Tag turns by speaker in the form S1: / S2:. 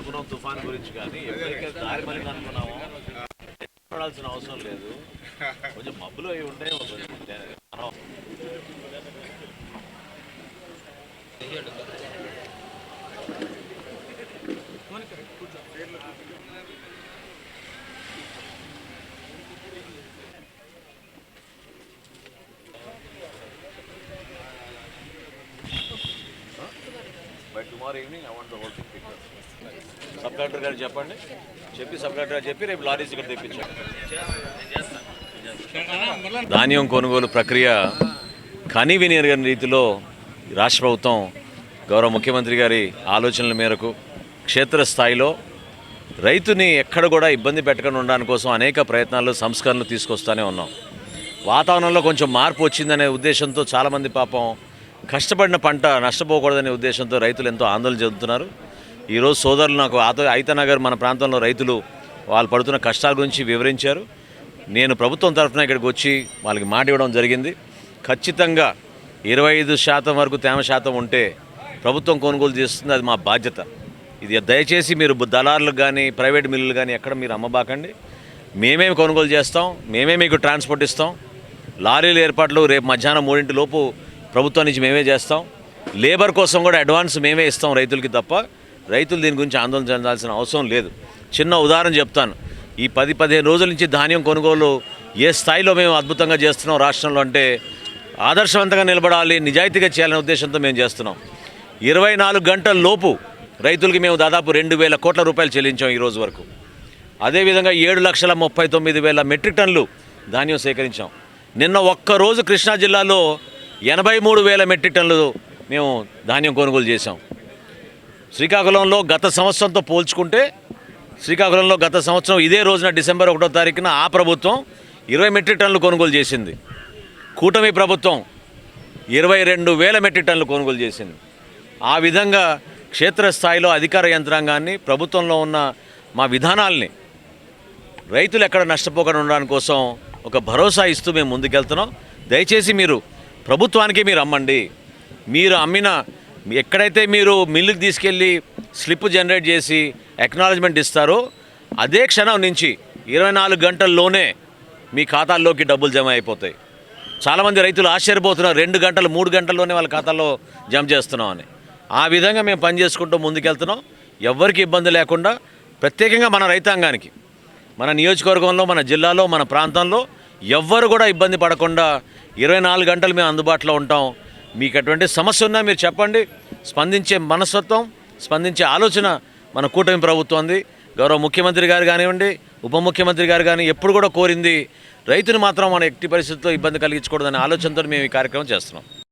S1: అనుకున్నాం తుఫాన్ గురించి, కానీ ఎప్పటికీ దారి మళ్ళీ అనుకున్నాము పడాల్సిన అవసరం లేదు. కొంచెం మబ్బులు అవి ఉంటే మనం by tomorrow evening I want the whole thing pick. Sub collector గారు చెప్పండి, సబ్ కలెక్టర్ గారు చెప్పి రేపు లారీస్ ఇక్కడ తెప్పించండి. ధాన్యం కొనుగోలు ప్రక్రియ కనీవిని ఎరుగని రీతిలో రాష్ట్ర ప్రభుత్వం గౌరవ ముఖ్యమంత్రి గారి ఆలోచనల మేరకు క్షేత్రస్థాయిలో రైతుని ఎక్కడ కూడా ఇబ్బంది పెట్టకుండా ఉండడానికి కోసం అనేక ప్రయత్నాలు సంస్కరణలు తీసుకొస్తూనే ఉన్నాం. వాతావరణంలో కొంచెం మార్పు వచ్చిందనే ఉద్దేశంతో చాలామంది పాపం కష్టపడిన పంట నష్టపోకూడదనే ఉద్దేశంతో రైతులు ఎంతో ఆందోళన చెందుతున్నారు. ఈరోజు సోదరులు నాకు ఐతనగర్ మన ప్రాంతంలో రైతులు వాళ్ళు పడుతున్న కష్టాల గురించి వివరించారు. నేను ప్రభుత్వం తరఫున ఇక్కడికి వచ్చి వాళ్ళకి మాట ఇవ్వడం జరిగింది. ఖచ్చితంగా 25% వరకు తేమ శాతం ఉంటే ప్రభుత్వం కొనుగోలు చేస్తుంది, అది మా బాధ్యత. ఇది దయచేసి మీరు దళారులకు కానీ ప్రైవేట్ మిల్లులు కానీ ఎక్కడ మీరు అమ్మబాకండి. మేమే కొనుగోలు చేస్తాం, మేమే మీకు ట్రాన్స్పోర్ట్ ఇస్తాం. లారీల ఏర్పాట్లు రేపు మధ్యాహ్నం 3 లోపు ప్రభుత్వం నుంచి మేమే చేస్తాం. లేబర్ కోసం కూడా అడ్వాన్స్ మేమే ఇస్తాం రైతులకి తప్ప రైతులు దీని గురించి ఆందోళన చెందాల్సిన అవసరం లేదు. చిన్న ఉదాహరణ చెప్తాను. ఈ 10-15 రోజుల నుంచి ధాన్యం కొనుగోలు ఏ స్థాయిలో మేము అద్భుతంగా చేస్తున్నాం రాష్ట్రంలో అంటే ఆదర్శవంతంగా నిలబడాలి, నిజాయితీగా చేయాలనే ఉద్దేశంతో మేము చేస్తున్నాం. 24 గంటల లోపు రైతులకి మేము దాదాపు 2,000 కోట్ల రూపాయలు చెల్లించాం ఈరోజు వరకు. అదేవిధంగా 7,39,000 మెట్రిక్ టన్నులు ధాన్యం సేకరించాం. నిన్న ఒక్కరోజు కృష్ణా జిల్లాలో 83,000 మెట్రిక్ టన్నులు మేము ధాన్యం కొనుగోలు చేశాం. శ్రీకాకుళంలో గత సంవత్సరంతో పోల్చుకుంటే శ్రీకాకుళంలో గత సంవత్సరం ఇదే రోజున డిసెంబర్ 1వ తారీఖున ఆ ప్రభుత్వం 20 మెట్రిక్ టన్నులు కొనుగోలు చేసింది. కూటమి ప్రభుత్వం 22,000 మెట్రిక్ టన్నులు కొనుగోలు చేసింది. ఆ విధంగా క్షేత్రస్థాయిలో అధికార యంత్రాంగాన్ని ప్రభుత్వంలో ఉన్న మా విధానాల్ని రైతులు ఎక్కడ నష్టపోకుండా ఉండడానికి కోసం ఒక భరోసా ఇస్తూ మేము ముందుకెళ్తున్నాం. దయచేసి మీరు ప్రభుత్వానికి మీరు అమ్మండి. మీరు అమ్మిన ఎక్కడైతే మీరు మిల్లుకి తీసుకెళ్ళి స్లిప్ జనరేట్ చేసి అక్నాలజ్మెంట్ ఇస్తారో అదే క్షణం నుంచి 24 గంటల్లోనే మీ ఖాతాల్లోకి డబ్బులు జమ అయిపోతాయి. చాలామంది రైతులు ఆశ్చర్యపోతున్నారు, 2 గంటలు 3 గంటల్లోనే వాళ్ళ ఖాతాల్లో జమ చేస్తున్నామని. ఆ విధంగా మేము పనిచేసుకుంటూ ముందుకెళ్తున్నాం. ఎవ్వరికి ఇబ్బంది లేకుండా ప్రత్యేకంగా మన రైతాంగానికి మన నియోజకవర్గంలో మన జిల్లాలో మన ప్రాంతంలో ఎవ్వరు కూడా ఇబ్బంది పడకుండా 24 గంటలు మేము అందుబాటులో ఉంటాం. మీకు అటువంటి సమస్య ఉన్నా మీరు చెప్పండి. స్పందించే మనస్తత్వం స్పందించే ఆలోచన మన కూటమి ప్రభుత్వంది. గౌరవ ముఖ్యమంత్రి గారు కానివ్వండి, ఉప ముఖ్యమంత్రి గారు కానీ ఎప్పుడు కూడా కోరింది రైతుని మాత్రం మన ఎట్టి పరిస్థితుల్లో ఇబ్బంది కలిగించకూడదనే ఆలోచనతో మేము ఈ కార్యక్రమం చేస్తున్నాం.